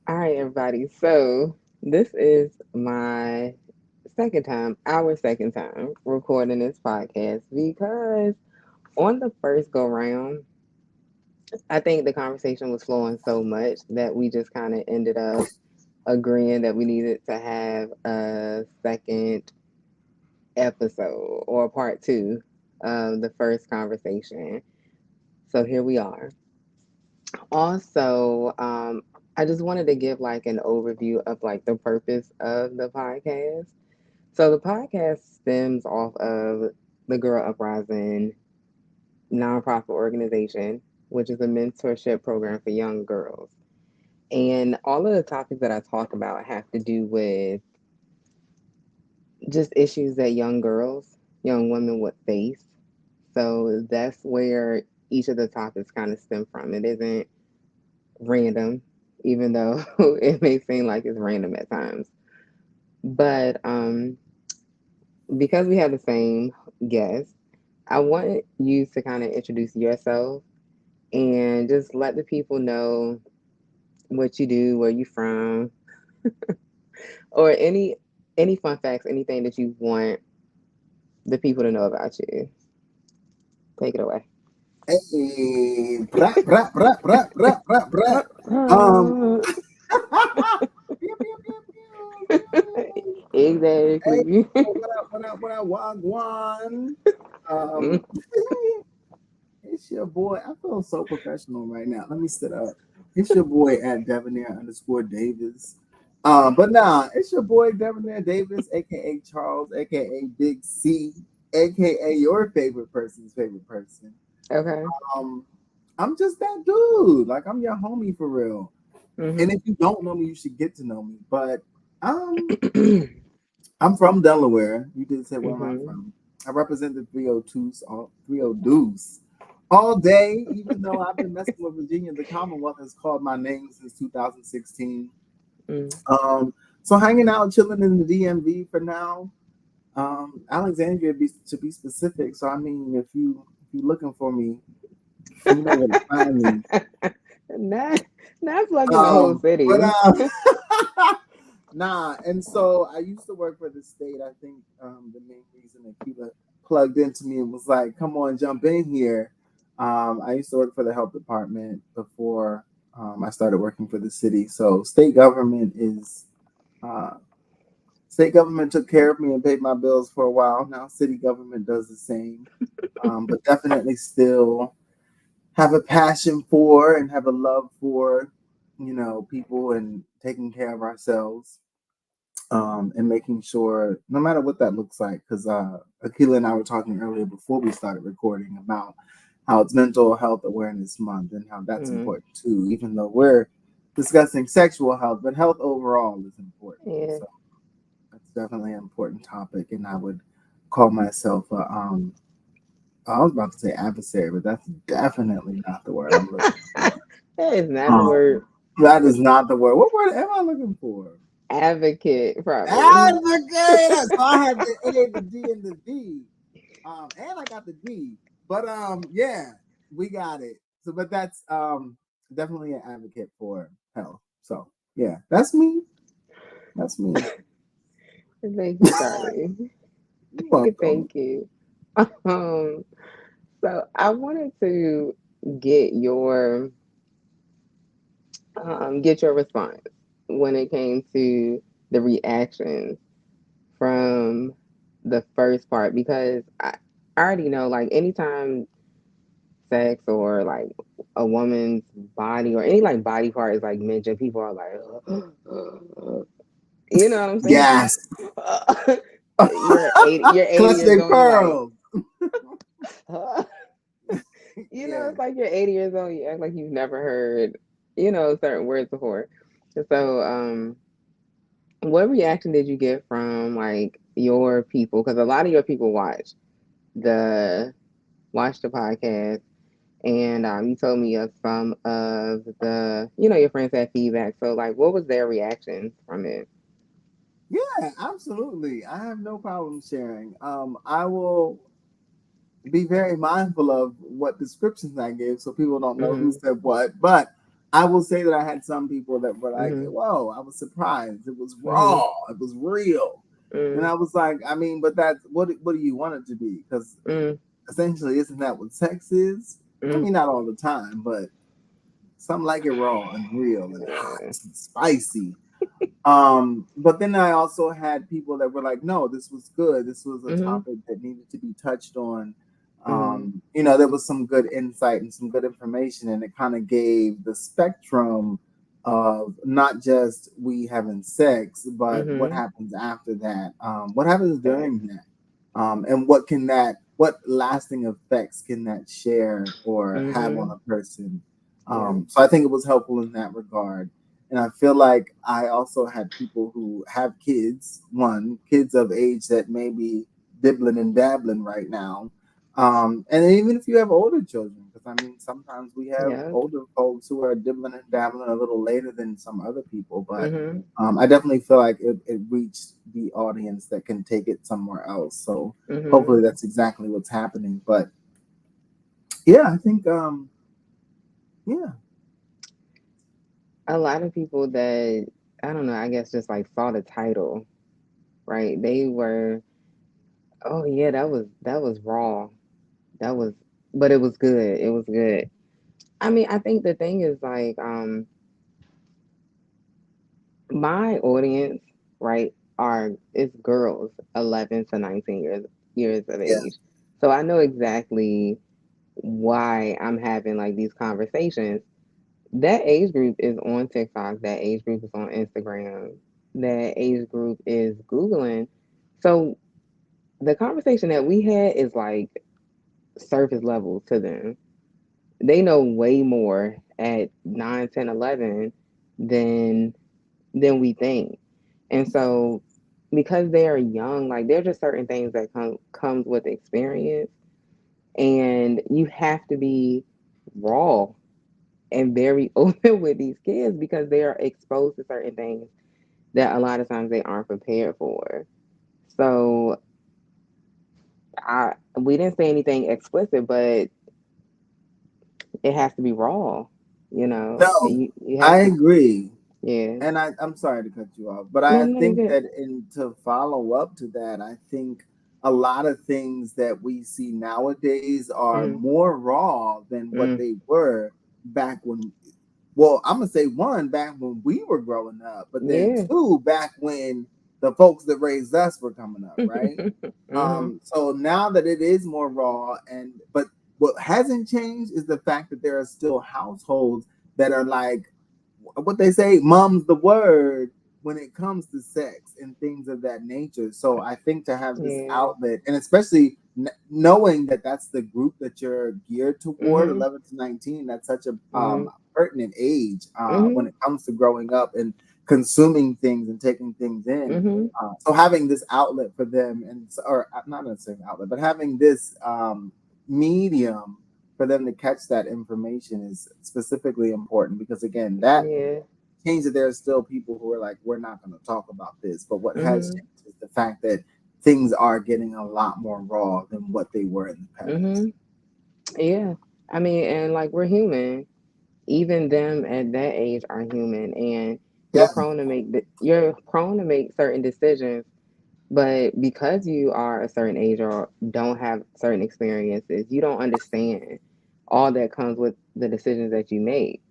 All right, everybody. So this is my our second time recording this podcast because on the first go round, I think the conversation was flowing so much that we just kind of ended up agreeing that we needed to have a second episode or part two of the first conversation. So here we are. Also, I just wanted to give like an overview of like the purpose of the podcast. So the podcast stems off of the Girl Uprising nonprofit organization, which is a mentorship program for young girls. And all of the topics that I talk about have to do with just issues that young girls, young women would face. So that's where each of the topics kind of stem from. It isn't random, even though it may seem like it's random at times. But because we have the same guest, I want you to kind of introduce yourself and just let the people know what you do, where you from, or any fun facts, anything that you want the people to know about you. Take it away. Hey, brat, brat, brat, brat, brat, brat, brat. Um, pew, pew, pew, pew, pew. Hey, Exactly. wagwan. Um, it's your boy. I feel so professional right now. Let me sit up. It's your boy at Debonair_Davis. But nah, it's your boy Debonair Davis, aka Charles, aka Big C, aka your favorite person's favorite person. Okay. Um, I'm just that dude. Like I'm your homie for real. And Mhm. if you don't know me, you should get to know me. But I'm from Delaware. You did say where am I Mhm. from? I represent the 302s, all 302s all day, even though I've been messing with Virginia. The Commonwealth has called my name since 2016. Mm. So hanging out, chilling in the DMV for now. Alexandria to be specific. So I mean, if you're looking for me, you know where to find me. Not not plugging the whole But city. nah. And so I used to work for the state. I think the main reason that Keela plugged into me and was like, "Come on, jump in here." I used to work for the health department before I started working for the city. So uh, state government took care of me and paid my bills for a while. Now city government does the same, but definitely still have a passion for and have a love for, people and taking care of ourselves, and making sure, no matter what that looks like, because Akila and I were talking earlier before we started recording about how it's Mental Health Awareness Month and how that's Mhm. important too, even though we're discussing sexual health, but health overall is important. Yeah. So that's definitely an important topic, and I would call myself I was about to say adversary, but that's definitely not the word I'm looking for. That is not the Um, word. that is not the word. What word am I looking for? Advocate, probably. Advocate. So I have the A, the D, and the D. And I got the D. But yeah, we got it. So, but that's definitely an advocate for health. So yeah, that's me. That's me. Thank you, Charlie. You're welcome. Thank you. Um, so I wanted to get your get your response when it came to the reactions from the first part because I already know like anytime sex or like a woman's body or any like body part is like mentioned, people are like, you know what I'm saying? Yes. You're 80 Clutch years they old. You're like, pearls. you know, Yeah. it's like you're 80 years old. You act like you've never heard, certain words before. So, what reaction did you get from like your people? Because a lot of your people the watch the podcast, and you told me of some of your friends had feedback. So, like, what was their reaction from it? Yeah, absolutely. I have no problem sharing. I will be very mindful of what descriptions I give so people don't know who Hmm. said what. But I will say that I had some people that were like, Mhm. "Whoa!" I was surprised. It was Mhm. raw. It was real, and Mm. I was like, I mean, but that's what. What do you want it to be? Because Mm. essentially, isn't that what sex is? I Mm. mean, not all the time, but some like it raw and real and hot Yeah. and spicy. But then I also had people that were like, no, this was good. This was a Mhm. topic that needed to be touched on. Mhm. There was some good insight and some good information, and it kind of gave the spectrum of not just we having sex, but what Mhm. happens after that, what happens Facts. during that, and what lasting effects can that share or have on Mhm. a person. Yeah. So I think it was helpful in that regard. And I feel like I also had people who have kids, kids of age that may be dibbling and dabbling right now. And even if you have older children, because I mean, sometimes we have Yeah. older folks who are dibbling and dabbling a little later than some other people. But Mhm. I definitely feel like it reached the audience that can take it somewhere else. So hopefully Mhm. that's exactly what's happening. But yeah, I think, yeah, A lot of people that I don't know, I guess just like saw the title, right? They were, oh yeah, that was raw. That was, but it was good. It was good. I mean, I think the thing is like, my audience, right, are it's girls 11 to 19 years of yeah, age. So I know exactly why I'm having like these conversations. That age group is on TikTok, that age group is on Instagram, that age group is Googling. So the conversation that we had is like surface level to them. They know way more at 9, 10, 11 than we think. And so because they are young, like there are just certain things that comes with experience, and you have to be raw and very open with these kids because they are exposed to certain things that a lot of times they aren't prepared for. So I we didn't say anything explicit, but it has to be raw, no, you I have to, agree. yeah. And I'm sorry to cut you off, but No, I no, you think good. that in to follow up to that, I think a lot of things that we see nowadays are Mm-hmm. more raw than what Mm, they were back when. Well, I'm gonna say one back when we were growing up, but then yeah. two back when the folks that raised us were coming up, right? Mm-hmm. So now that it is more raw, but what hasn't changed is the fact that there are still households that are like what they say, mum's the word when it comes to sex and things of that nature. So I think to have this Yeah. outlet, and especially knowing that that's the group that you're geared toward, Mm-hmm. 11 to 19, that's such a Mm-hmm. pertinent age when Mm-hmm. it comes to growing up and consuming things and taking things in. Mm-hmm. So having this outlet for them, or not necessarily outlet, but having this medium for them to catch that information is specifically important because again, that Yeah. changed that there are still people who are like, we're not going to talk about this. But what has Mm-hmm. changed is the fact that things are getting a lot more raw than what they were in the past. Mm-hmm. Yeah. I mean, and like we're human. Even them at that age are human, and Yeah, you're prone to make certain decisions. But because you are a certain age or don't have certain experiences, you don't understand all that comes with the decisions that you make.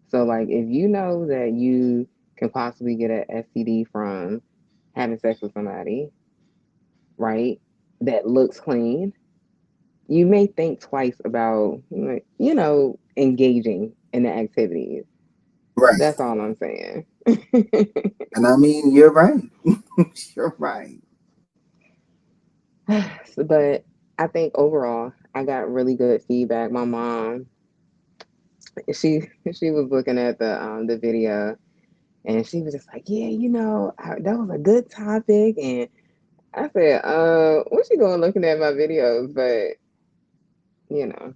So, like, if you know that you can possibly get an STD from having sex with somebody, right, that looks clean, you may think twice about, engaging in the activities. right. That's all I'm saying. And I mean, you're right. You're right. But I think overall, I got really good feedback. My mom, she she was looking at the video, and she was just like, "Yeah, that was a good topic." And I said, what you doing looking at my videos?" But you know,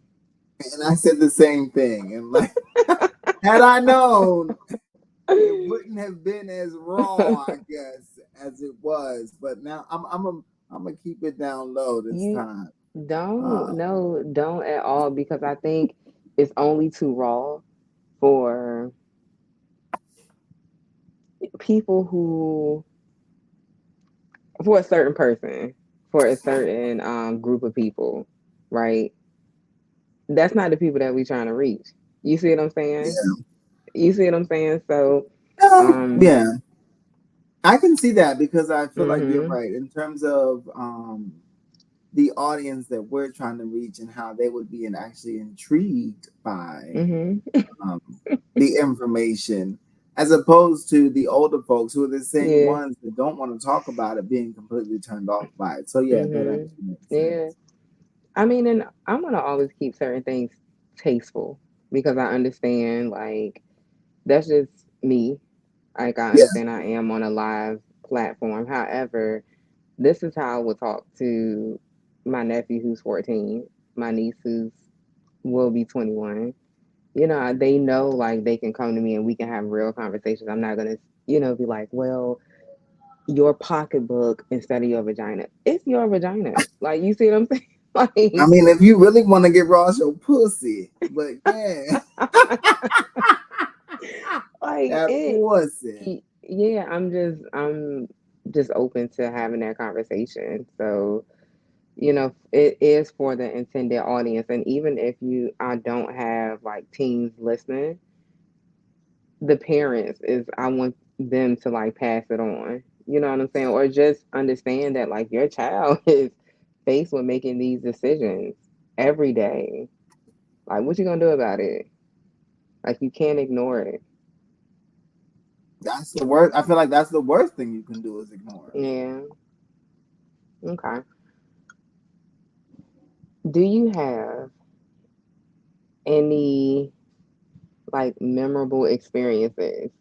And I said the same thing. And like, had I known, it wouldn't have been as raw, I guess, as it was. But now I'm gonna keep it down low this you time. don't, Um, no, don't at all, because I think it's only too raw. for people who, for a certain person, for a certain group of people, right? That's not the people that we trying to reach. You see what I'm saying? Yeah. You see what I'm saying? So, um, Yeah. I can see that because I feel like you're mhm, right in terms of the audience that we're trying to reach and how they would be actually intrigued by mhm, um, the information, as opposed to the older folks who are the same yeah, ones that don't want to talk about it being completely turned off by it. So yeah, that mhm, actually makes yeah. sense. I mean, and I'm gonna always keep certain things tasteful because I understand, like, that's just me. Like, I Yeah, understand I am on a live platform. However, this is how I would talk to my nephew who's 14, my niece who's will be 21. You know, they know like they can come to me and we can have real conversations. I'm not gonna, be like, well, your pocketbook instead of your vagina. It's your vagina. Like, you see what I'm saying? I Like, mean, if you really want to get raw, it's your pussy, but yeah, like that it. pussy. Yeah, I'm just open to having that conversation. So, it is for the intended audience. And even if I don't have like teens listening, the parents is, I want them to like pass it on. You know what I'm saying? Or just understand that like your child is faced with making these decisions every day. Like, what you gonna do about it? Like, you can't ignore it. That's the worst. I feel like that's the worst thing you can do is ignore it. Yeah. Okay. Do you have any like memorable experiences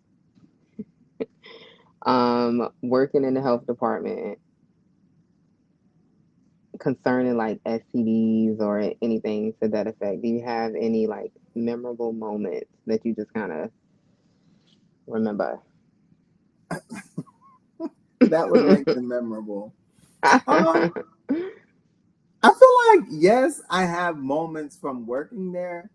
working in the health department concerning like STDs or anything to that effect? Do you have any like memorable moments that you just kind of remember? That would make them memorable. Um, I feel like yes, I have moments from working there,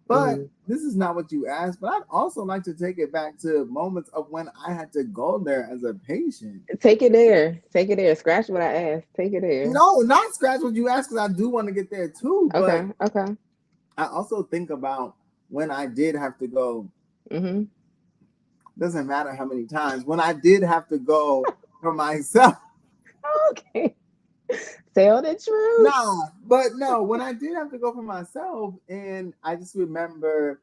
but Hmm. this is not what you asked. But I'd also like to take it back to moments of when I had to go there as a patient. Take it there. Take it there. Scratch what I asked. Take it there. No, not scratch what you asked because I do want to get there too. But Okay. Okay. I also think about when I did have to go. Hmm. Doesn't matter how many times when I did have to go for myself. Okay. Tell the truth. Nah, but no, when I did have to go for myself, and I just remember,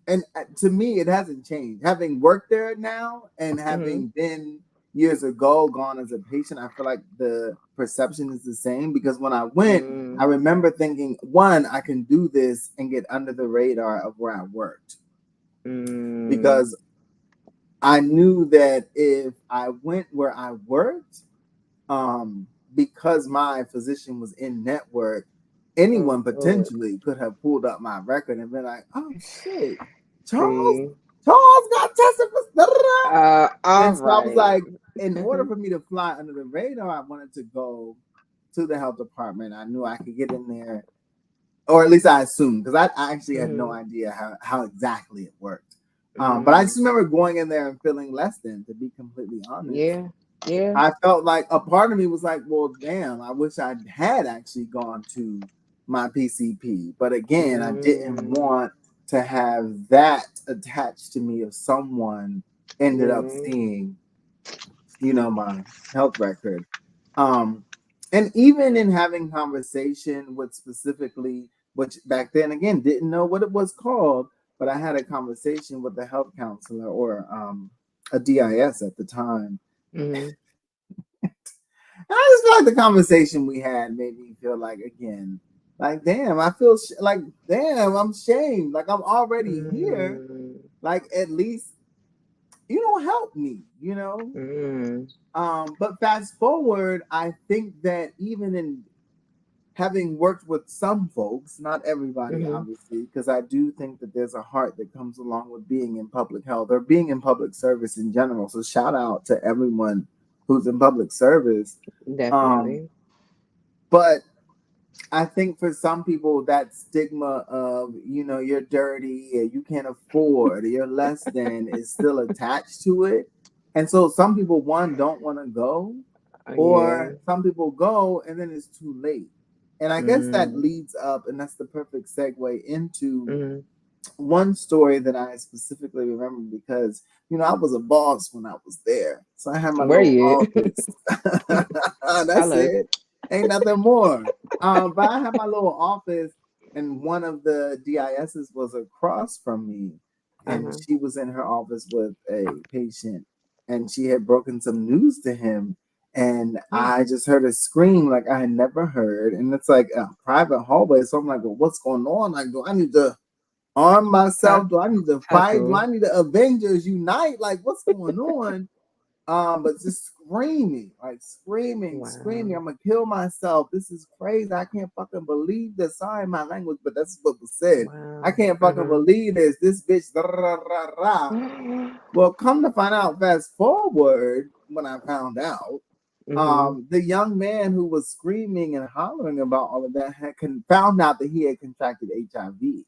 and to me, it hasn't changed. Having worked there now and Hmm. having been years ago gone as a patient, I feel like the perception is the same because when I went, I Mm, remember thinking, one, I can do this and get under the radar of where I worked mm, because I knew that if I went where I worked, um, because my physician was in network, oh anyone Lord. potentially could have pulled up my record and been like, "Oh shit, Charles, See. Charles got tested for." Da, da, da." All And so I was right. like, in order for me to fly under the radar, I wanted to go to the health department. I knew I could get in there, or at least I assumed, because I actually had no Hmm. idea how exactly it worked. But I Mm, just remember going in there and feeling less than, to be completely honest. yeah. Yeah. I felt like a part of me was like, well, damn, I wish I had actually gone to my PCP. But again, I didn't Mm, want to have that attached to me if someone ended up yeah. seeing, my health record. Um, and even in having conversation with specifically, which back then again didn't know what it was called, but I had a conversation with a health counselor or a DIS at the time. Hmm. I just feel like the conversation we had made me feel like again, like damn, I feel like damn, I'm shamed. Like I'm already here. Mm, Like at least help me. mm, But fast forward, I think that even in having worked with some folks, not everybody, hmm. obviously, because I do think that there's a heart that comes along with being in public health or being in public service in general. So shout out to everyone who's in public service. Um, Definitely. but I think for some people that stigma of, you're dirty or you can't afford or you're less than is still attached to it. And so some people, one, don't want to go, Yeah. or some people go and then it's too late. And I guess that Mm. leads up, and that's the perfect segue into Mm. one story that I specifically remember because, I was a boss when I was there. So I had my Where little you? office. That's Tell us. it. Ain't nothing more. But I had my little office, and one of the DISs was across from me. And Uh-huh. she was in her office with a patient, and she had broken some news to him. And Mm. I just heard a scream like I had never heard. And it's like a private hallway. So I'm like, well, what's going on? Like, do I need to arm myself? Do I need to fight? Do Hustle. I need to Avengers unite? Like, what's going on? But just screaming, like screaming, screaming. Wow. I'm gonna kill myself. This is crazy. I can't fucking believe this. Sorry, my language, but that's what was said. I Wow. can't fucking Uh-huh. believe this. This bitch. Rah, rah, rah, rah. Well, come to find out, fast forward when I found out, Mm-hmm. the young man who was screaming and hollering about all of that had found out that he had contracted HIV.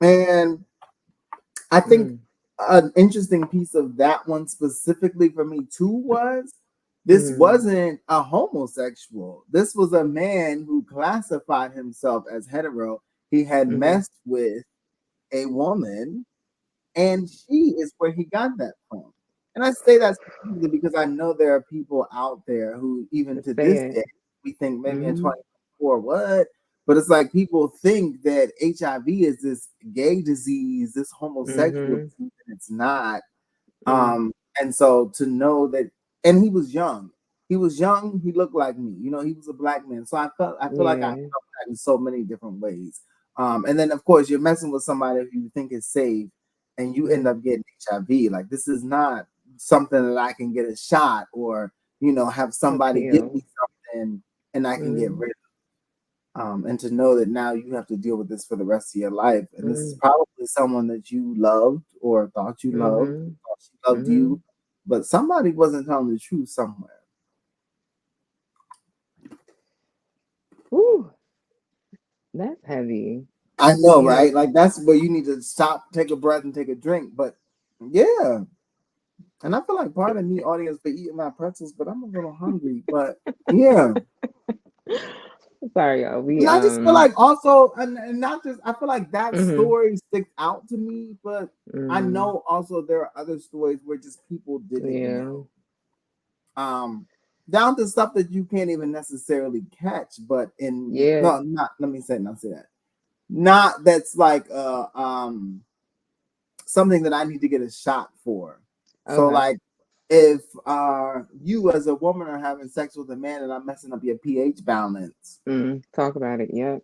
And I think Mm. an interesting piece of that one specifically for me too was this Mm. wasn't a homosexual. This was a man who classified himself as hetero. He had Mm-hmm. messed with a woman, and she is where he got that from. And I say that specifically because I know there are people out there who, even to Say this it. day, we think maybe in Mm-hmm. 2024, what? But it's like people think that HIV is this gay disease, this homosexual Mm-hmm. disease, and it's not. Mm. And so to know that, and he was young. He was young. He looked like me. He was a black man. So I feel like I Yeah. felt that in so many different ways. And then of course you're messing with somebody who you think is safe, and you end Mm. up getting HIV. Like this is not something that I can get a shot or have A somebody give pill. me something and I can get Mm. rid and to know that now you have to deal with this for the rest of your life. And this is Mm. probably someone that you loved or thought you loved, Mm-hmm. thought she loved Mm-hmm. you, but somebody wasn't telling the truth somewhere. Ooh, that's heavy. I know, You right? know, Like that's where you need to stop, take a breath, and take a drink. But yeah, and I feel like part of me, audience, for eating my pretzels, but I'm a little hungry. But yeah, sorry, y'all. We and I just feel like also, and not just, I feel like that mm-hmm. story sticks out to me, but I Mm. know also there are other stories where just people didn't Yeah. know. Um, Down to stuff that you can't even necessarily catch, but in Yeah. no, not let me not say that. Not that's like something that I need to get a shot for. So Okay. like if you as a woman are having sex with a man and I'm messing up your pH balance, Mm. Talk about it. Yep.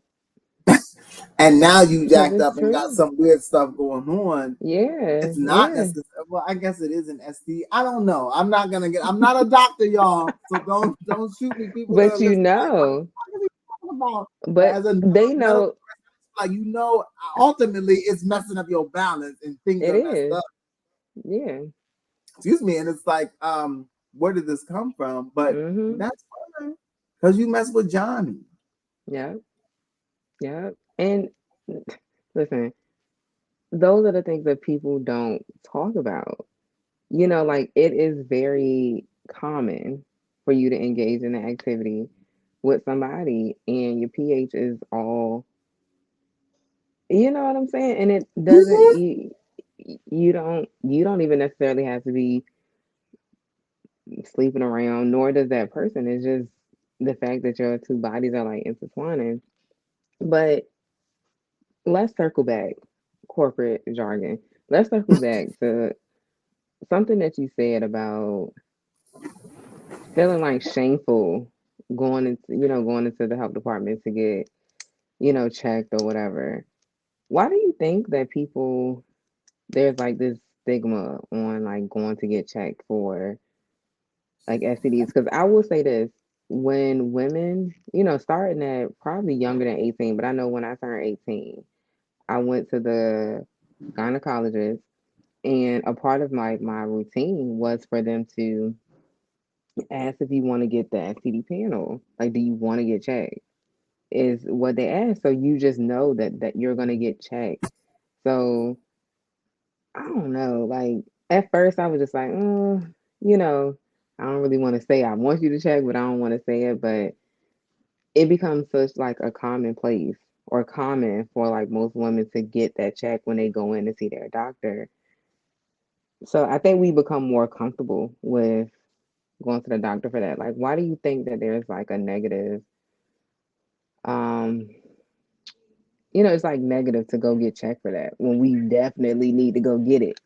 and now you Because jacked it's up and got true. some weird stuff going on. Yeah. It's not Yeah. necessary. Well, I guess it is an STD. I don't know. I'm not a doctor, y'all. So don't shoot me. People that are But you listening, like, know, what are we talking about? But but as a they medical, know like ultimately it's messing up your balance and things it are messed is. up. Yeah. Excuse me. And it's like, where did this come from? But Mm-hmm. that's fine. Because you mess with Johnny. Yep. Yep. And listen, those are the things that people don't talk about. Like it is very common for you to engage in an activity with somebody and your pH is all, you know what I'm saying? And it doesn't Mhm. you don't even necessarily have to be sleeping around, nor does that person. It's just the fact that your two bodies are like intertwining. But let's circle back, corporate jargon. Let's circle back to something that you said about feeling like shameful going into the health department to get, checked or whatever. Why do you think that there's like this stigma on like going to get checked for like STDs? Because I will say this, when women, starting at probably younger than 18, but I know when I turned 18, I went to the gynecologist, and a part of my routine was for them to Ask if you want to get the STD panel. Like, do you want to get checked? Is what they ask. So you just know that you're gonna get checked. So I don't know. Like at first, I was just like, you know, I don't really want to say I want you to check, but I don't want to say it. But it becomes such like a commonplace or common for like most women to get that check when they go in to see their doctor. So I think we become more comfortable with going to the doctor for that. Like, why do you think that there's like a negative, um, it's like negative to go get checked for that when we definitely need to go get it.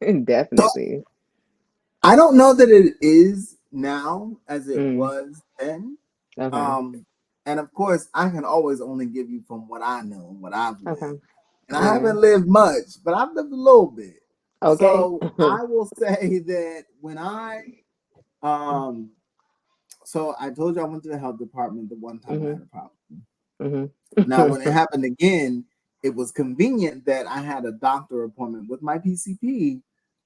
So Definitely. I don't know that it is now as it Mm, was then. okay. Um, and of course, I can always only give you from what I know and what I've lived. Okay. And I Yeah. haven't lived much, but I've lived a little bit. Okay. So I will say that when um, so I told you I went to the health department the one time I Mhm. had a problem. Mhm. Now, when it happened again, it was convenient that I had a doctor appointment with my PCP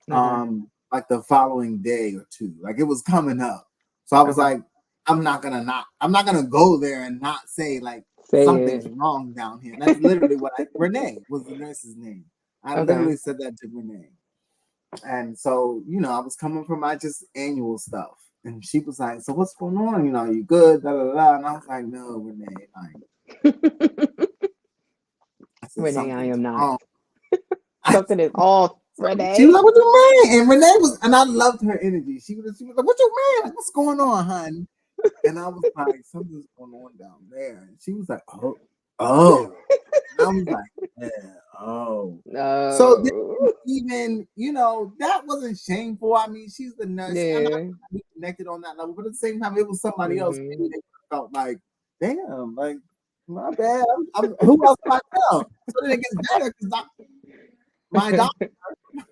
Okay. like the following day or two. Like it was coming up. So I was Okay. like, I'm not gonna go there and not say like Say something's it. wrong down here. And that's literally what I Renee was the nurse's name. I Okay. literally said that to Renee. And so, I was coming for my just annual stuff. And she was like, so what's going on? You good? Da, da, da, da. And I was like, no, Renee. Like, I said, Renee, I something's am not. wrong. Something is off, She was Renee. like, "What you mean?" And Renee and I loved her energy. She was like, "What you mean? Like, what's going on, hon?" And I was like, "Something's going on down there." And she was like, "Oh, oh." And I was like, "Yeah, oh." So then No. even that wasn't shameful. I mean, she's the nurse. I'm not Yeah. gonna be connected on that level, but at the same time, it was somebody else. Mhm. Maybe they felt like, "Damn, like my bad." Who else do I tell? So then it gets better because my doctor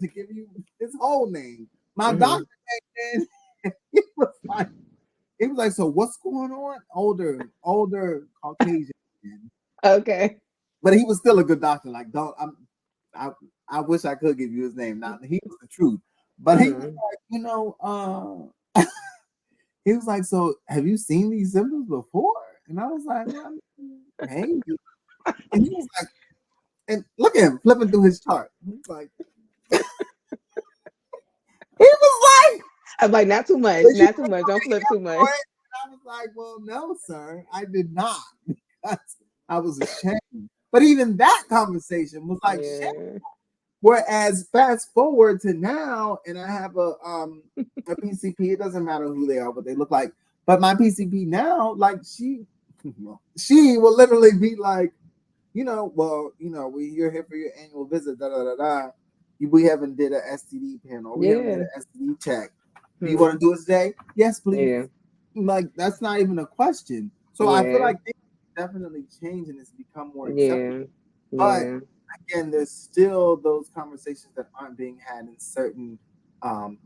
to give you his whole name. My Mhm. doctor came in, he was like, so what's going on? Older Caucasian man. Okay. But he was still a good doctor. Like, don't I I wish I could give you his name. Now he was the truth. But he was Mhm. like, he was like, so have you seen these symptoms before? And I was like, well, maybe. And he was like, and look at him flipping through his chart. He's like, he was like, I'm like, not too much. did you Not too go much. to Don't the flip too much. airport? And I was like, well, no, sir, I did not. Because I was ashamed. But even that conversation was like shame. Yeah. Whereas fast forward to now, and I have a PCP. It doesn't matter who they are, what they look like. But my PCP now, like she will literally be like, well, you're here for your annual visit, da da da da. We haven't did a STD panel. We haven't did Yeah. an STD check. Do you want Hmm. to do it today? Yes, please. Yeah. Like that's not even a question. So I feel Yeah. like things definitely change and it's become more acceptable. Yeah. But Yeah. again, there's still those conversations that aren't being had in certain um,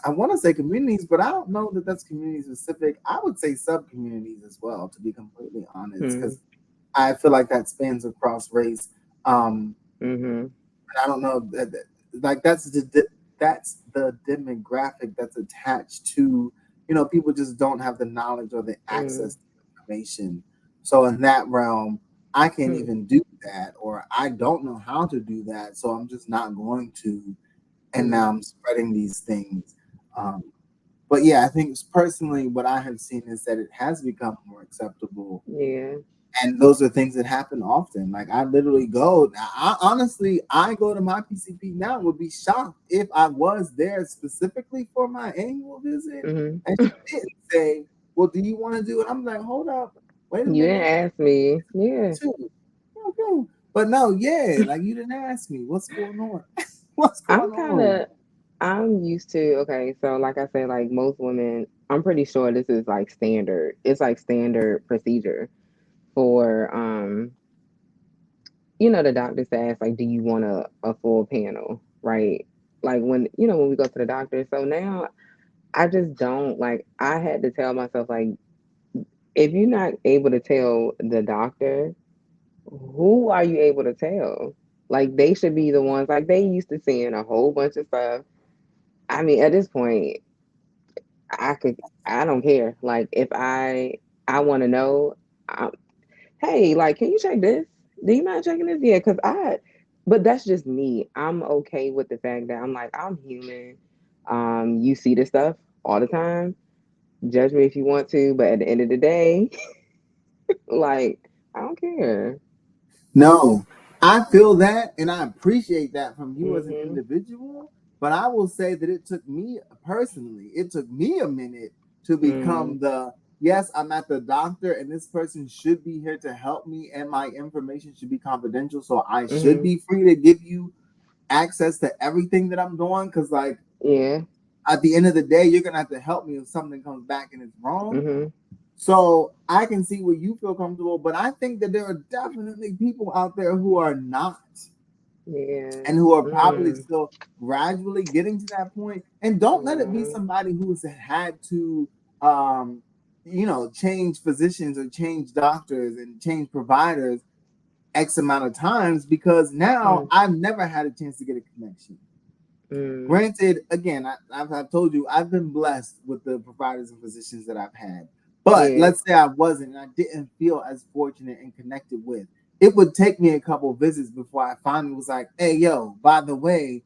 I want to say communities, but I don't know that that's community specific. I would say sub communities as well, to be completely honest, Hmm. because I feel like that spans across race. Mhm. And I don't know like that's the demographic that's attached to people just don't have the knowledge or the Mm. access to information. So in that realm, I can't Hmm. even do that, or I don't know how to do that, so I'm just not going to. And now Hmm. I'm spreading these things. Um, but yeah, I think personally, what I have seen is that it has become more acceptable, Yeah. and those are things that happen often. Like I literally go. I go to my PCP now. Would be shocked if I was there specifically for my annual visit, Mhm. and she didn't say, "Well, do you want to do it?" I'm like, "Hold up, wait a You didn't minute, ask me. Yeah. too." Okay. But no, yeah, like you didn't ask me what's going on. What's I'm going kind on? of I'm used to, okay, so like I said, like most women, I'm pretty sure this is like standard. It's like standard procedure for the doctors to ask like, do you want a full panel, right? Like when we go to the doctor. So now I just don't like I had to tell myself like if you're not able to tell the doctor, who are you able to tell? Like they should be the ones like they used to seeing a whole bunch of stuff. I mean, at this point, I don't care. Like if I want to know, I, hey, like, can you check this? Do you mind checking this? Yeah, but that's just me. I'm okay with the fact that I'm like, I'm human. You see this stuff all the time. Judge me if you want to, but at the end of the day, like, I don't care. No, I feel that and I appreciate that from you as an Mhm. individual. But I will say that it took me personally, it took me a minute to Mm. become the yes, I'm at the doctor and this person should be here to help me and my information should be confidential. So I should Mhm. be free to give you access to everything that I'm doing. Cause like Yeah. at the end of the day, you're gonna have to help me if something comes back and it's wrong. Mhm. So I can see where you feel comfortable, but I think that there are definitely people out there who are not Yeah. and who are probably Mm. still gradually getting to that point. And don't let it be Mhm. somebody who's had to um change physicians or change doctors and change providers X amount of times because now Mm. I've never had a chance to get a connection. Mm. Granted, again, I've told you I've been blessed with the providers and physicians that I've had. But Yeah. let's say I wasn't and I didn't feel as fortunate and connected with. It would take me a couple visits before I finally was like, hey, yo, by the way,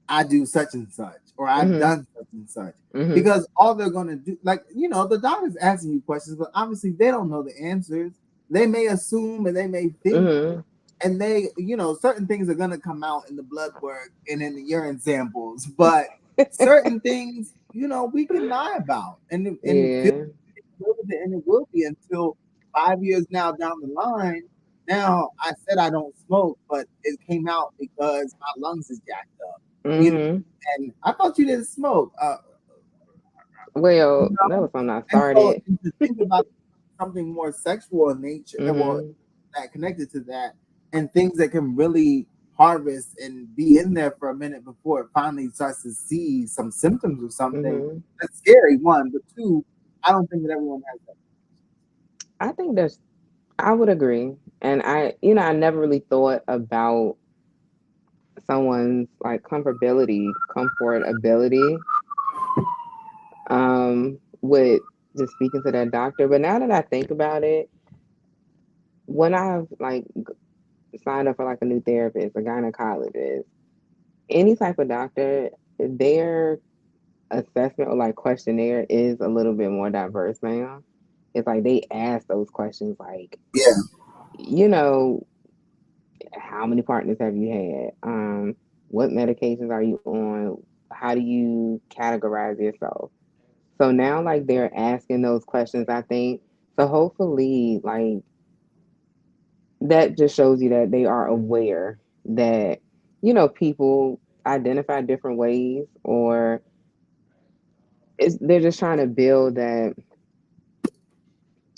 I do such and such, or I've Mhm. done such and such. Mhm. Because all they're going to do, like, the doctor's asking you questions, but obviously they don't know the answers. They may assume and they may think Mhm. and they, certain things are gonna come out in the blood work and in the urine samples, but certain things, we can lie about and feel Yeah. with it, and it will be until 5 years now down the line. Now I said I don't smoke, but it came out because my lungs is jacked up. You know, Mhm. and I thought you didn't smoke. You Well, that know, was something I and so started. and to think about something more sexual in nature, well, Mhm. that connected to that, and things that can really harvest and be in there for a minute before it finally starts to see some symptoms or something. Mhm. That's scary, one, but two, I don't think that everyone has that. I think that's I would agree. And I never really thought about someone's like comfortability with just speaking to that doctor. But now that I think about it, when I've like signed up for like a new therapist, a gynecologist, any type of doctor, their assessment or like questionnaire is a little bit more diverse now. It's like they ask those questions like, Yeah. you know, how many partners have you had? What medications are you on? How do you categorize yourself? So now like they're asking those questions, I think. So hopefully like that just shows you that they are aware that, people identify different ways or they're just trying to build that,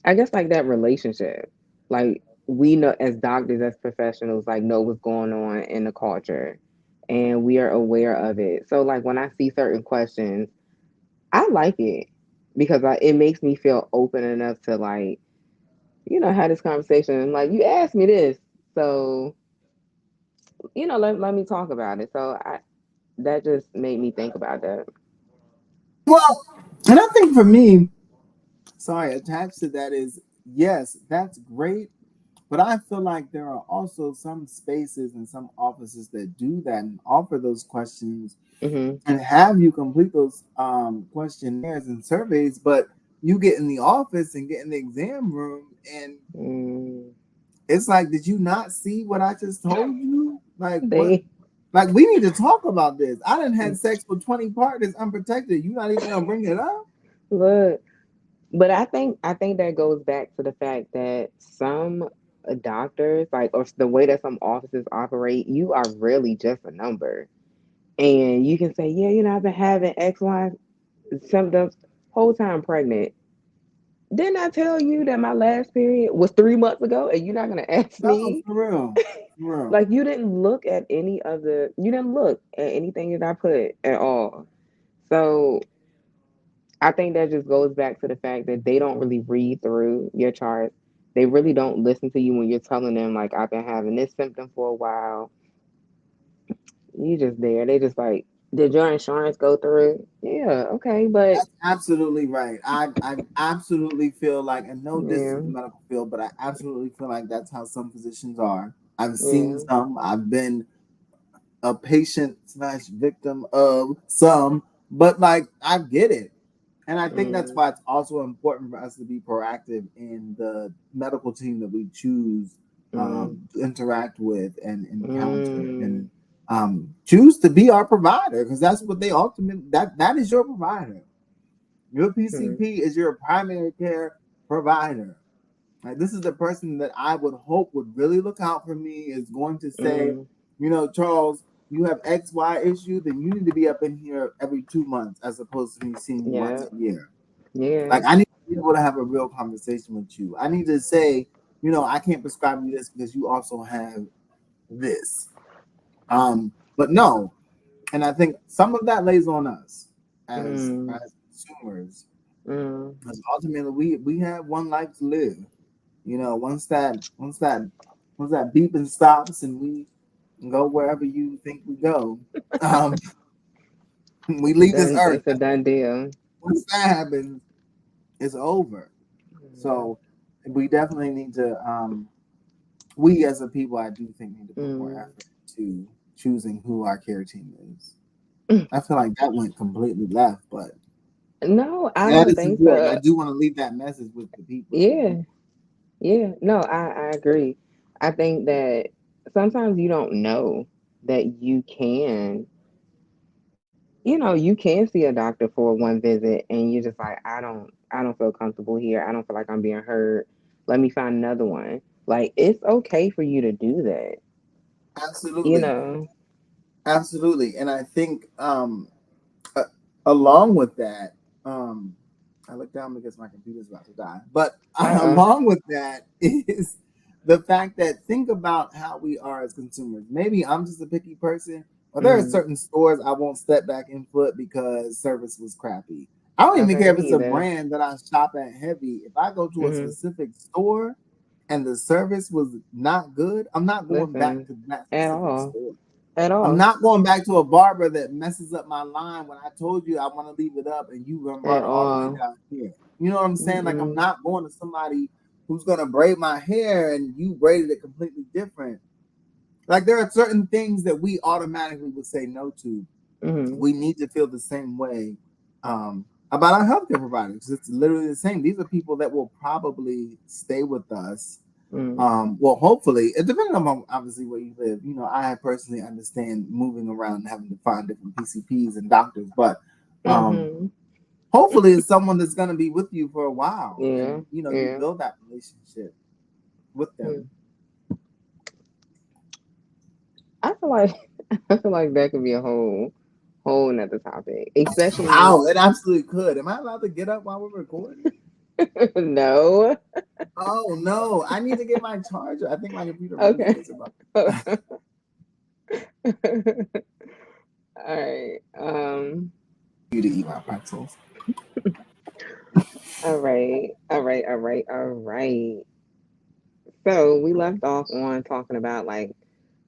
I guess, like that relationship. Like we know as doctors, as professionals, like know what's going on in the culture and we are aware of it. So like when I see certain questions, I like it because it makes me feel open enough to like, have this conversation. Like you asked me this. So, let me talk about it. So that just made me think about that. Well, and I think for me, sorry, attached to that is yes, that's great. But I feel like there are also some spaces and some offices that do that and offer those questions Mhm. and have you complete those questionnaires and surveys, but you get in the office and get in the exam room and Mm. it's like, did you not see what I just told you? Like what? They Like we need to talk about this. I done had sex with 20 partners unprotected. You not even gonna bring it up? look. But I think that goes back to the fact that some doctors, like, or the way that some offices operate, you are really just a number, and you can say, yeah, I've been having X, Y symptoms whole time pregnant. Didn't I tell you that my last period was 3 months ago, and you're not gonna ask No, me? for real. For real. Like you didn't look at anything that I put at all. So I think that just goes back to the fact that they don't really read through your charts. They really don't listen to you when you're telling them like I've been having this symptom for a while. You just there. They just like. Did your insurance go through? Yeah, okay, but That's absolutely right. I absolutely feel like, and no diss to yeah, the medical field, but I absolutely feel like that's how some physicians are. I've seen yeah, some. I've been a patient slash victim of some, but like I get it. And I think that's mm, why it's also important for us to be proactive in the medical team that we choose mm, to interact with and encounter mm, and choose to be our provider, because that's what they ultimately, that is your provider. Your mm, PCP is your primary care provider. Like, this is the person that I would hope would really look out for me, is going to say, mm, Charles, you have XY issue, then you need to be up in here every 2 months as opposed to me seeing you once yeah, a year. yeah, Like, I need to be able to have a real conversation with you. I need to say, I can't prescribe you this because you also have this. But no, and I think some of that lays on us mm, as consumers, mm, because ultimately we have one life to live. Once that beeping stops and we go wherever you think we go, um, we leave this done. earth. It's a done deal. Once that happens, it's over. Yeah. So we definitely need to. We as a people, I do think, need to put more Mm. effort into choosing who our care team is. I feel like that went completely left, but No, I that don't is think important. I so. do want to leave that message with the people. To the Yeah, people. yeah. No, I agree. I think that sometimes you don't know that you can, you can see a doctor for one visit and you're just like, I don't feel comfortable here. I don't feel like I'm being heard. Let me find another one. Like it's okay for you to do that, you Absolutely, know. absolutely, and I think uh, along with that, I look down because my computer's about to die. But Uh-uh. along with that is the fact that, think about how we are as consumers. Maybe I'm just a picky person, or there are Mm. certain stores I won't step back in foot because service was crappy. I don't even Okay, care if me it's a either. brand that I shop at heavy. If I go to a Mm-hmm. specific store and the service was not good, I'm not going back Listen, to that at specific all. store. At I'm all. not going back to a barber that messes up my line when I told you I want to leave it up and you run At barber all the way all. down here. You know what I'm saying? Like, I'm Mm-mm. not going to somebody who's gonna braid my hair and you braided it completely different. Like, there are certain things that we automatically would say no to. Mm-hmm. We need to feel the same way about our healthcare providers. It's literally the same. These are people that will probably stay with us. Mm. Well, hopefully, it depending on obviously where you live. I personally understand moving around and having to find different PCPs and doctors, but um, Mm-hmm. hopefully, it's someone that's going to be with you for a while, Yeah. and you Yeah. build that relationship with Mm. them. I feel like I feel like that could be a whole nother topic. Especially Wow, it absolutely could. Am I allowed to get up while we're recording? no. Oh no, I need to get my charger. I think my computer really Okay. is about All right. you to eat my pretzels. All right. All right. All right. All right. So we left off on talking about like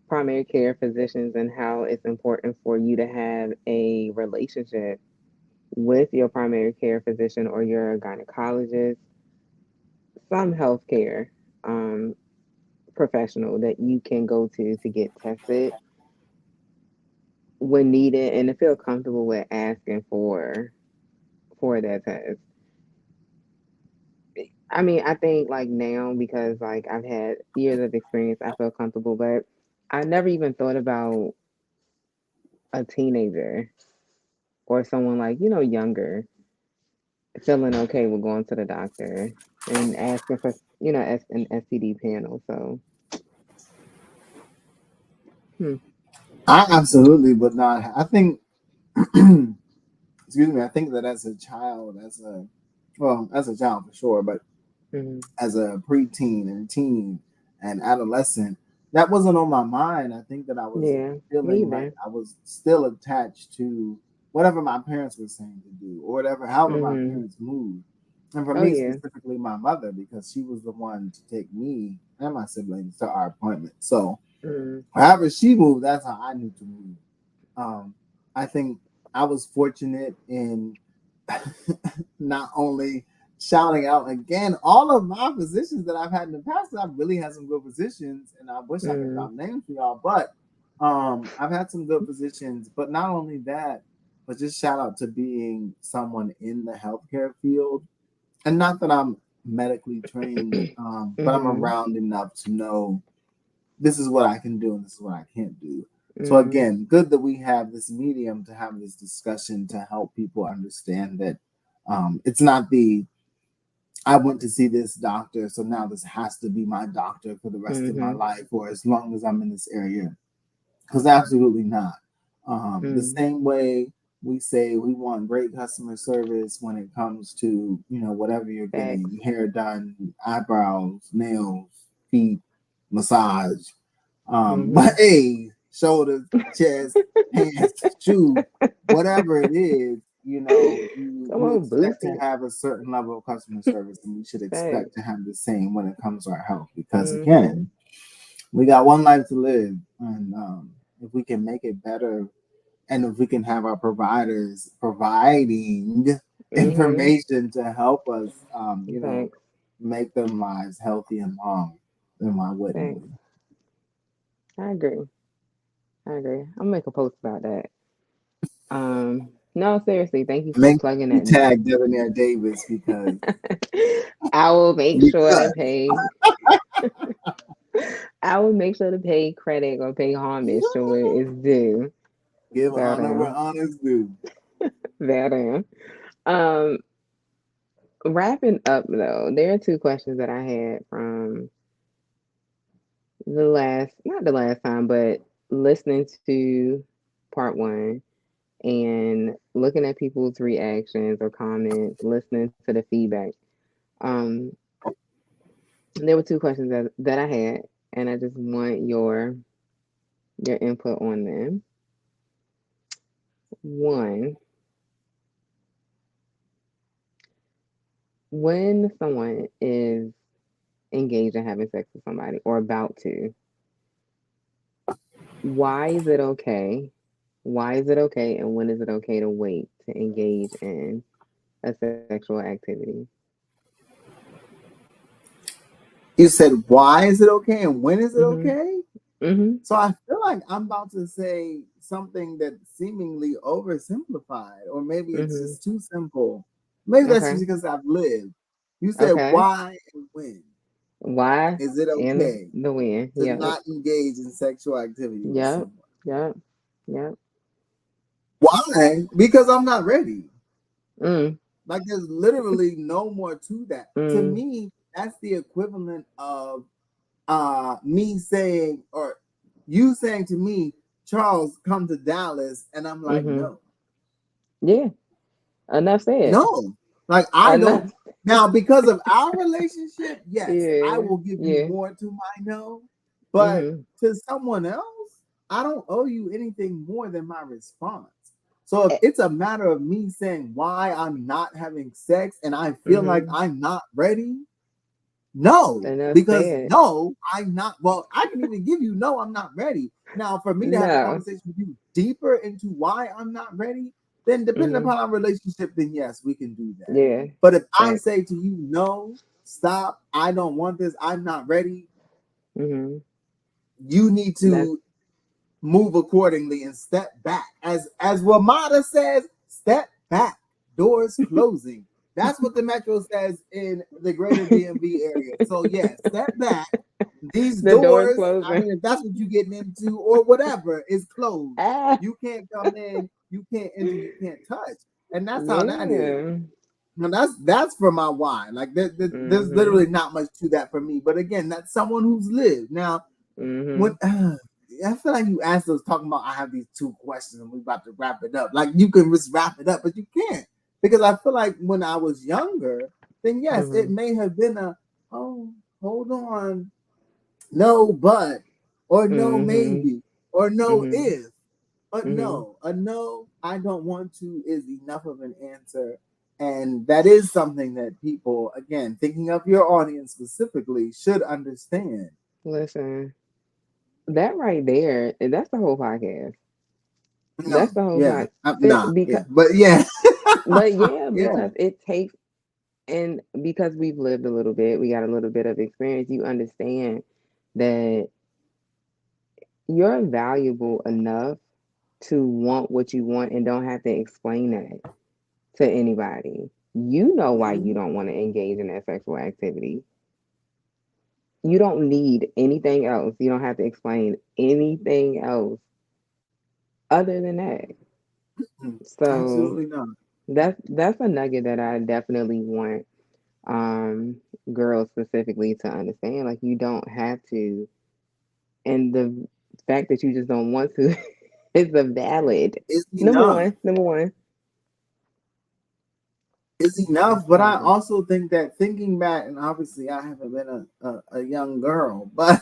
primary care physicians and how it's important for you to have a relationship with your primary care physician or your gynecologist, some healthcare um, professional that you can go to get tested when needed and to feel comfortable with asking for that test. I mean, I think like now because like I've had years of experience, I feel comfortable, but I never even thought about a teenager or someone like, younger feeling okay with going to the doctor and asking for, an STD panel. So, hmm, I absolutely would not. I think, excuse me. I think that as a child, as a child for sure, but hmm, as a preteen and teen and adolescent, that wasn't on my mind. I think that I was yeah, me feeling like either. I was still attached to whatever my parents were saying to do, or however my Hmm. parents moved. And for Oh me yeah. specifically, my mother, because she was the one to take me and my siblings to our appointment. So Mm, however she moved, that's how I need to move. Um, I think I was fortunate in not only shouting out again all of my positions that I've had in the past. I've really had some good positions, and I wish I could Mm, drop names for y'all. But I've had some good positions. But not only that, but just shout out to being someone in the healthcare field, and not that I'm medically trained, but I'm mm-hmm, around enough to know this is what I can do and this is what I can't do. So mm, again, good that we have this medium to have this discussion to help people understand that it's not the I went to see this doctor, so now this has to be my doctor for the rest of my mm-hmm, life or as long as I'm in this area. Because absolutely not. The mm. same way we say we want great customer service when it comes to whatever you're Facts. getting, hair done, eyebrows, nails, feet, massage, but Mm-hmm. hey, shoulders, chest, hands, shoes, whatever it is, Come we on, expect to Boosie. have a certain level of customer service, and we should expect Facts. to have the same when it comes to our health. Because Mm-hmm. again, we got one life to live, and if we can make it better, and if we can have our providers providing Mm-hmm. information to help us, Facts. make them lives healthy and long, then why wouldn't Facts. we? I agree. I agree. I'll make a post about that. No, seriously, thank you for Make plugging me that. tag Debonair Davis because I will make sure to because pay. I will make sure to pay credit or pay homage to what is due. give Bow honor where down. honor's due. Bow down. Um, Wrapping up though, there are two questions that I had from the last, not the last time, but listening to part one and looking at people's reactions or comments, listening to the feedback. Um, there were two questions that I had, and I just want your input on them. One, when someone is engaged in having sex with somebody or about to, why is it okay? Why is it okay, and when is it okay to wait to engage in a sexual activity? You said why is it okay and when is it Mhm. okay? Mhm. So I feel like I'm about to say something that seemingly oversimplified, or maybe it's Mhm. just too simple. Maybe that's just Okay. because I've lived. You said Okay. why and when Why is it and okay the when? to Yep. not engage in sexual activity with Yep. someone? Yep. Yep. Why? Because I'm not ready. Mm. Like there's literally no more to that. To Mm. me, that's the equivalent of me saying or you saying to me, Charles, come to Dallas, and I'm like, Mhm. no. Yeah. Enough said. No. Like I don't Enough. now because of our relationship, yes, I Yeah. will give you Yeah. more to my no. But Mhm. to someone else, I don't owe you anything more than my response. So if Eh, it's a matter of me saying why I'm not having sex and I feel like Mhm. I'm not ready, no, Enough because said. no, I'm not. Well, I can even give you no, I'm not ready. Now, for me to have a No. conversation with you deeper into why I'm not ready, then depending Mhm. upon our relationship, then yes, we can do that. Yeah. But if I Facts. say to you, no, stop, I don't want this, I'm not ready, Mhm. you need That's to move accordingly and step back. As Ramada says, step back. Doors closing. That's what the Metro says in the greater DMV area. So yeah, step back. These the door is doors, I closing. mean, if that's what you're getting into or whatever, is closed. Ah. You can't come in, you can't enter, you can't touch. And that's how that is. Yeah. Now that's for my why. Like there's Mhm. literally not much to that for me. But again, that's someone who's lived. Now when Mhm. I feel like you asked us talking about I have these two questions and we're about to wrap it up. Like you can just wrap it up, but you can't. Because I feel like when I was younger, then yes, it Mhm. may have been a oh, hold on, no, but or no, Mhm. maybe, or no Mhm. if. But Mhm. no, a no, I don't want to is enough of an answer. And that is something that people, again, thinking of your audience specifically, should understand. Listen, that right there, that's the whole podcast. No, That's the whole yeah, point. I'm not, Because, yeah, but yeah, but yeah, yeah, because it takes, and because we've lived a little bit, we got a little bit of experience. You understand that you're valuable enough to want what you want and don't have to explain that to anybody. You know why you mhm. don't want to engage in that sexual activity. You don't need anything else. You don't have to explain anything else other than that. So Absolutely not. that's a nugget that I definitely want um girls specifically to understand. Like you don't have to, and the fact that you just don't want to is a valid It's number enough. one. Number one. Is enough. That's But I valid. also think that thinking back, and obviously I haven't been a young girl, but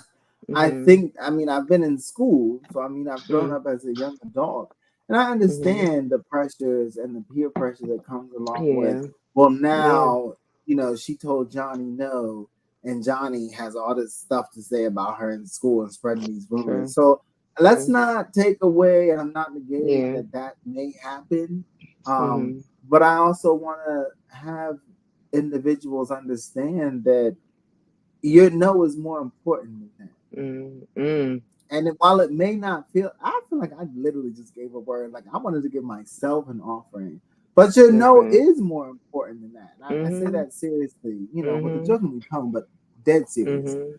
I Mhm. think, I mean, I've been in school, so I mean, I've grown Mm. up as a young adult, and I Mhm. understand the pressures and the peer pressure that comes along with, Yeah. well, Yeah. now, she told Johnny no, and Johnny has all this stuff to say about her in school and spreading these rumors. True. So let's True. not take away, and I'm not negating Yeah. that may happen. Um, Mhm. but I also want to have individuals understand that your no is more important than that. Mm. Mm. And while it may not feel, I feel like I literally just gave a word. Like I wanted to give myself an offering. But your no Listen. is more important than that. And I say Mhm. that seriously, with a Mhm. jokingly tone, but dead serious. Mhm.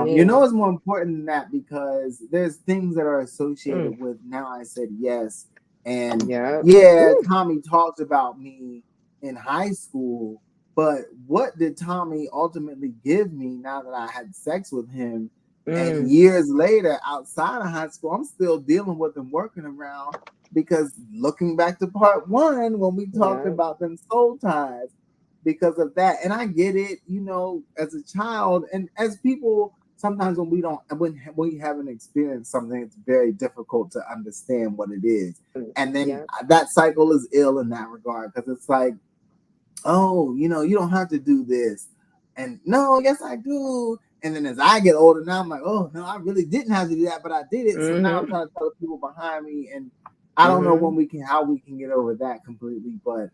You Yeah. know, it's more important than that because there's things that are associated Mm. with now I said yes. And Yep. yeah, Woo. Tommy talked about me in high school, but what did Tommy ultimately give me now that I had sex with him? And Mm. years later, outside of high school, I'm still dealing with and working around because looking back to part one, when we talked Yep. about them soul ties, because of that. And I get it, as a child and as people, sometimes when we don't, when we haven't experienced something, it's very difficult to understand what it is. Mm. And then Yep. that cycle is ill in that regard because it's like, oh, you don't have to do this. And no, yes, I do. And then as I get older now, I'm like, oh, no, I really didn't have to do that, but I did it. So now I'm Mhm. trying to tell the people behind me. And I don't know Mhm. how we can get over that completely, but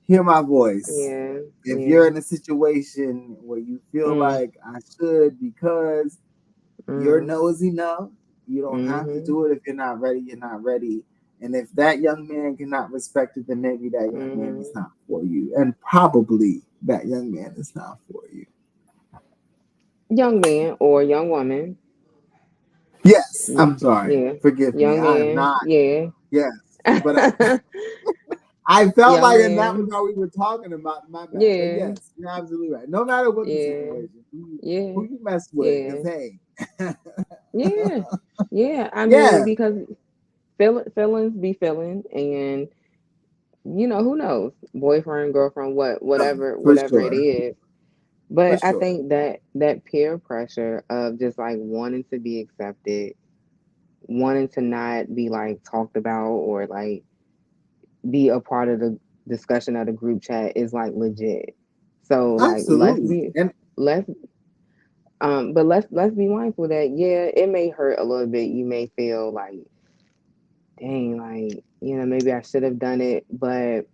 hear my voice. Yeah. If you're Yeah. in a situation where you feel Mm. like I should, because your Mhm. no is enough, you don't have to Mhm. do it. If you're not ready, you're not ready. And if that young man cannot respect it, then maybe that young man is Mhm. not for you. And probably that young man is not for you. Young man or young woman. Yes, Y- I'm sorry. Yeah. Forgive me. Young I am man. not. Yeah. Yes, but I felt Young like and that was man. all we were talking about. My bad. But Yeah. yes, you're absolutely right. No matter what the Yeah. situation, who Yeah. you mess with, because Yeah. hey, Yeah. Yeah. I mean, yeah, because feelings be feeling, and who knows, boyfriend, girlfriend, whatever, for whatever it sure, is. for But I sure. think that peer pressure of just like wanting to be accepted, wanting to not be like talked about or like be a part of the discussion of the group chat is like legit. So like Absolutely. And let's but let's be mindful that yeah, it may hurt a little bit. You may feel like, dang, like, maybe I should have done it, but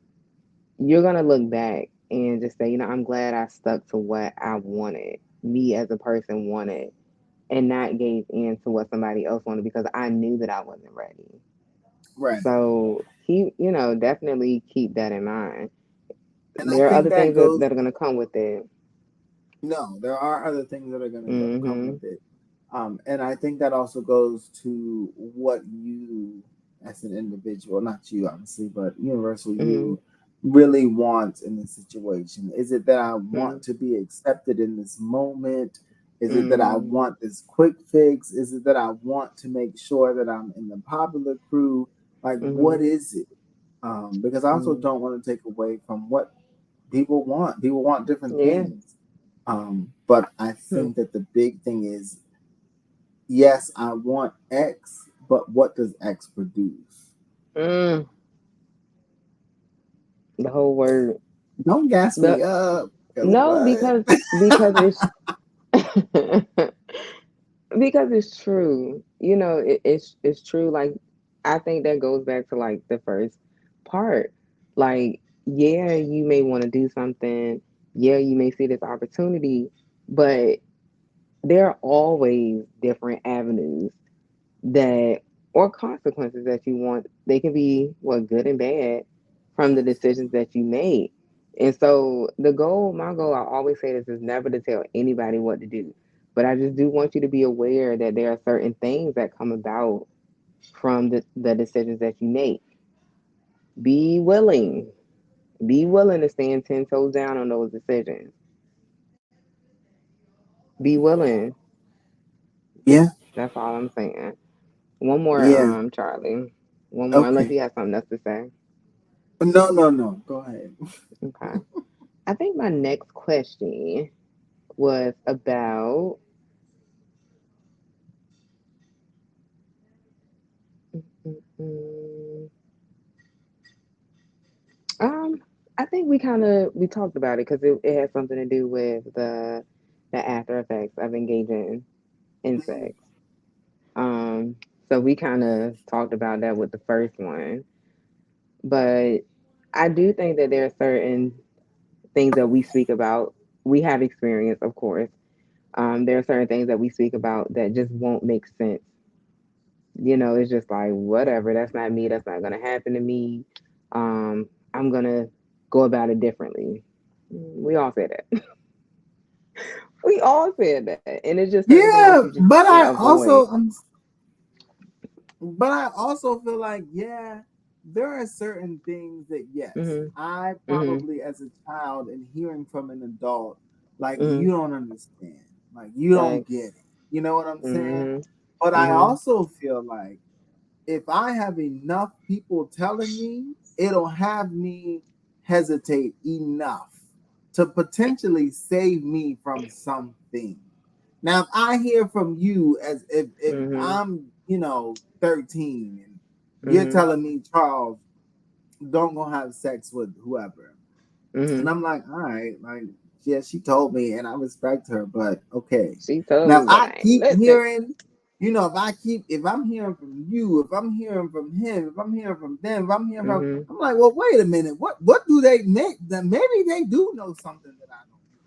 you're gonna look back and just say, I'm glad I stuck to what I wanted, me as a person wanted, and not gave in to what somebody else wanted because I knew that I wasn't ready. right. So definitely keep that in mind. And I There are think other that things that, goes, that are gonna come with it. no, there are other things that are going to come Mm-hmm. with it. And I think that also goes to what you, as an individual, not you obviously, but universal Mm-hmm. you, really want in this situation. Is it that I Mm-hmm. want to be accepted in this moment? Is it that I Mm-hmm. want this quick fix? Is it that I want to make sure that I'm in the popular crew? Like, what Mm-hmm. is it? Because I also Mm-hmm. don't want to take away from what people want. People want different Yeah. things. But I Hmm. think that the big thing is, yes, I want X, but what does X produce? Mm. The whole word. Don't gas me But up. Because no, what? because it's because it's true. It's true. Like I think that goes back to like the first part. Like, yeah, you may want to do something. Yeah, you may see this opportunity, but there are always different avenues that or consequences that you want. They can be what good and bad from the decisions that you made. And so the goal, my goal, I always say this is never to tell anybody what to do. But I just do want you to be aware that there are certain things that come about from the decisions that you make. Be willing. Be willing to stand 10 toes down on those decisions. Be willing. Yeah, That's all I'm saying. One more, yeah. Charlie. One more, unless Okay. you have something else to say. No, no, no. Go ahead. Okay. I think my next question was about mm, um I think we talked about it because it has something to do with the after effects of engaging in Mhm. sex. Um so we kind of talked about that with the first one, but I do think that there are certain things that we speak about. We have experience, of course. There are certain things that we speak about that just won't make sense. It's just like whatever. That's not me. That's not gonna happen to me. I'm gonna go about it differently. We all say that. We all said that, and it's just certain things that Yeah, you just can't avoid. but I also feel like, yeah, there are certain things that, yes, Mhm. I Mhm. probably as a child and hearing from an adult, like, Mhm. you don't understand, like, you don't Thanks. get it. You know what I'm saying? Mhm. But I Mhm. also feel like if I have enough people telling me, it'll have me hesitate enough to potentially save me from something. Now, if I hear from you as if Mhm. I'm, 13 and you're Mhm. telling me, Charles, don't go have sex with whoever. And Mhm. I'm like, all right, like, yeah, she told me and I respect her, but okay. She told Now, me, if but I I ain't keep listen. hearing, if I'm hearing from you, if I'm hearing from him, if I'm hearing from them, if I'm hearing from, Mhm. I'm like, well, wait a minute, what do they make? Then maybe they do know something that I don't know.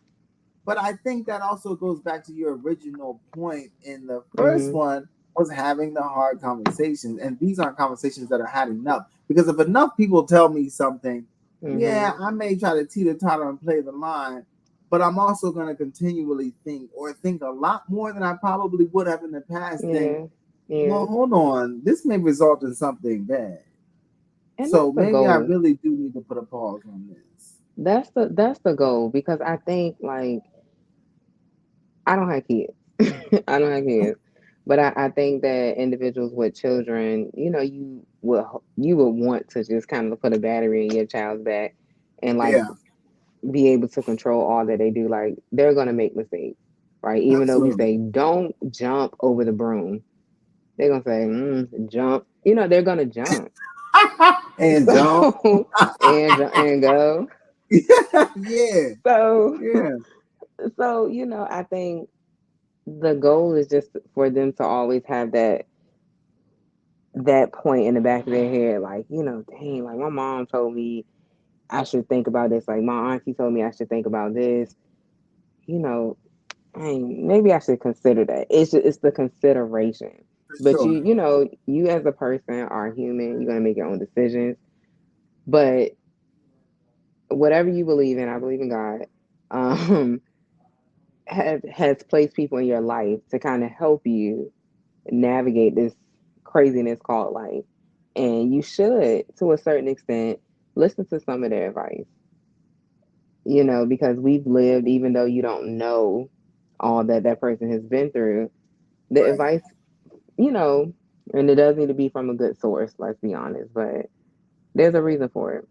But I think that also goes back to your original point in the first Mhm. one was having the hard conversations. And these aren't conversations that are had enough. Because if enough people tell me something, yeah, Mhm. I may try to teeter totter and play the line, but I'm also going to continually think or think a lot more than I probably would have in the past. Think, Yeah. well, Yeah. hold on, this may result in something bad. And So that's the maybe I goal. really do need to put a pause on this. That's the goal because I think like I don't have kids. I don't have kids. But I think that individuals with children, you would want to just kind of put a battery in your child's back and like Yeah, be able to control all that they do. Like they're gonna make mistakes, right? Even though we absolutely. say don't jump over the broom, they're gonna say jump. They're gonna jump. And John. So and go. Yeah, So yeah, I think the goal is just for them to always have that point in the back of their head, like, dang, like my mom told me I should think about this. Like my auntie told me I should think about this. You know, dang, maybe I should consider that. It's the consideration. for But sure. you as a person are human. You're gonna make your own decisions. But whatever you believe in, I believe in God. Um, has placed people in your life to kind of help you navigate this craziness called life. And you should, to a certain extent, listen to some of their advice, because we've lived, even though you don't know all that that person has been through, the Right. advice, you know, and it does need to be from a good source, let's be honest, but there's a reason for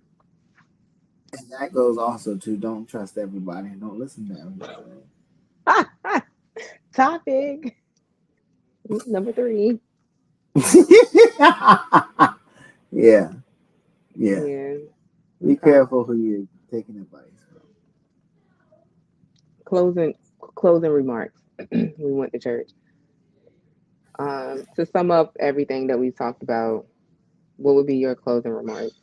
And that goes also to don't trust everybody and don't listen to everybody. it. Topic number three. Yeah, yeah. Yeah. Be Okay. careful who you're taking advice from. Closing closing remarks. We went to church. To sum up everything that we talked about, What would be your closing remarks?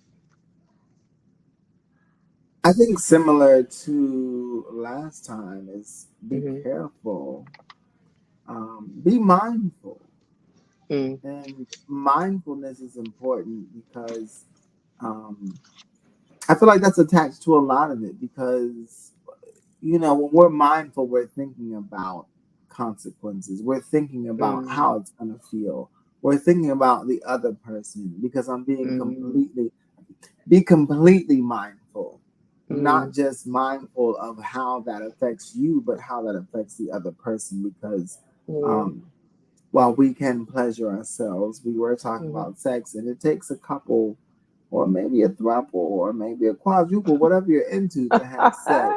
I think similar to last time is be Mm-hmm. careful, be mindful, Mm, and mindfulness is important because um, I feel like that's attached to a lot of it because when we're mindful, we're thinking about consequences. We're thinking about mm, how it's going to feel. We're thinking about the other person because mm, be completely mindful, not mm, just mindful of how that affects you, but how that affects the other person. Because yeah. um, while we can pleasure ourselves, we were talking Mm-hmm. about sex, and it takes a couple, or maybe a throuple, or maybe a quadruple, whatever you're into, to have sex.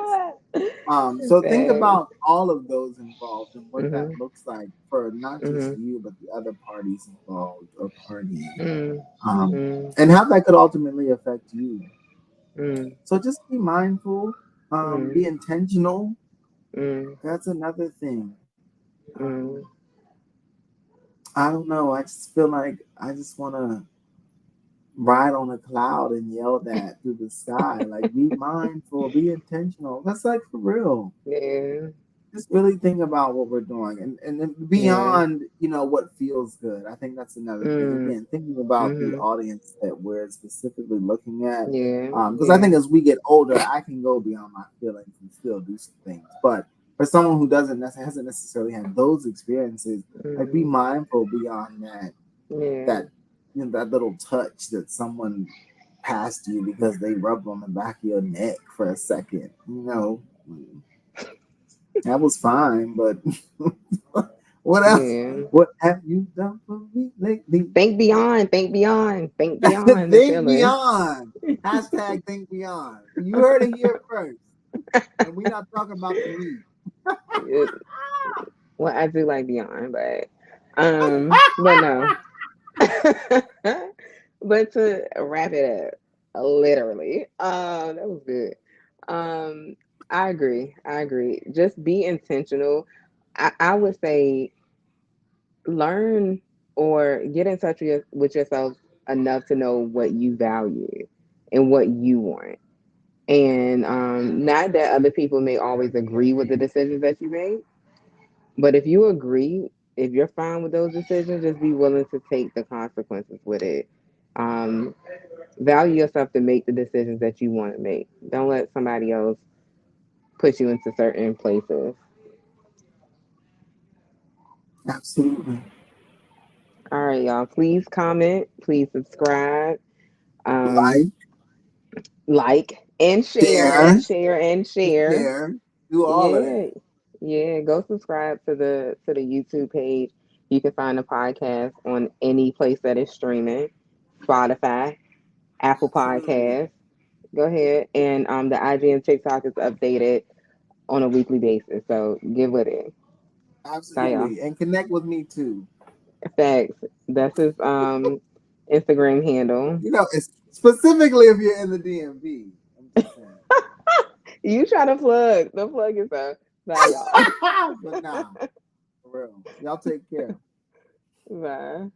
So think Thanks. about all of those involved and what that Mm-hmm. looks like for not just Mm-hmm. you, but the other parties involved or party, Mm, um, mm, and how that could ultimately affect you. mm, So just be mindful, be mm, intentional. mm, That's another thing. mm. I don't know. I just feel like I just want to ride on a cloud and yell that through the sky. Like, be mindful, be intentional. That's like for real. Yeah. Just really think about what we're doing and then Yeah. beyond what feels good. I think that's another thing, Mm, again, thinking about the mm-hmm. audience that we're specifically looking at, Yeah. because I Yeah. think as we get older I can go beyond my feelings and still do some things, but for someone who hasn't necessarily had those experiences, like, be Mm, mindful beyond that, yeah. that that little touch that someone passed you because they rubbed on the back of your neck for a second, that was fine, but what else? Yeah. What have you done for me lately? Think beyond. Think beyond. Think beyond the Think feeling. beyond. Hashtag think beyond. You heard it here first. And we're not talking about the me. Well, I do like beyond, but no. But to wrap it up, literally, that was good. Um, I agree. I agree. Just be intentional. I would say learn or get in touch with yourself enough to know what you value and what you want. And not that other people may always agree with the decisions that you make, but if you agree, if you're fine with those decisions, just be willing to take the consequences with it. Um, Value yourself to make the decisions that you want to make. Don't let somebody else push you into certain places. Absolutely. All right, y'all. Please comment. Please subscribe. Um, Like, like and share share, and share and share. share, do all of Yeah, that. yeah. Go subscribe to the YouTube page. You can find the podcast on any place that is streaming. Spotify, Apple Absolutely. Podcasts. Go ahead, and the IG and TikTok is updated on a weekly basis. So get with it. Bye, y'all. Absolutely. And connect with me too. Facts. That's his Instagram handle. It's specifically if you're in the DMV. I'm just saying. You try to plug. The plug is up. Bye, y'all. But nah, for real. Y'all take care. Bye.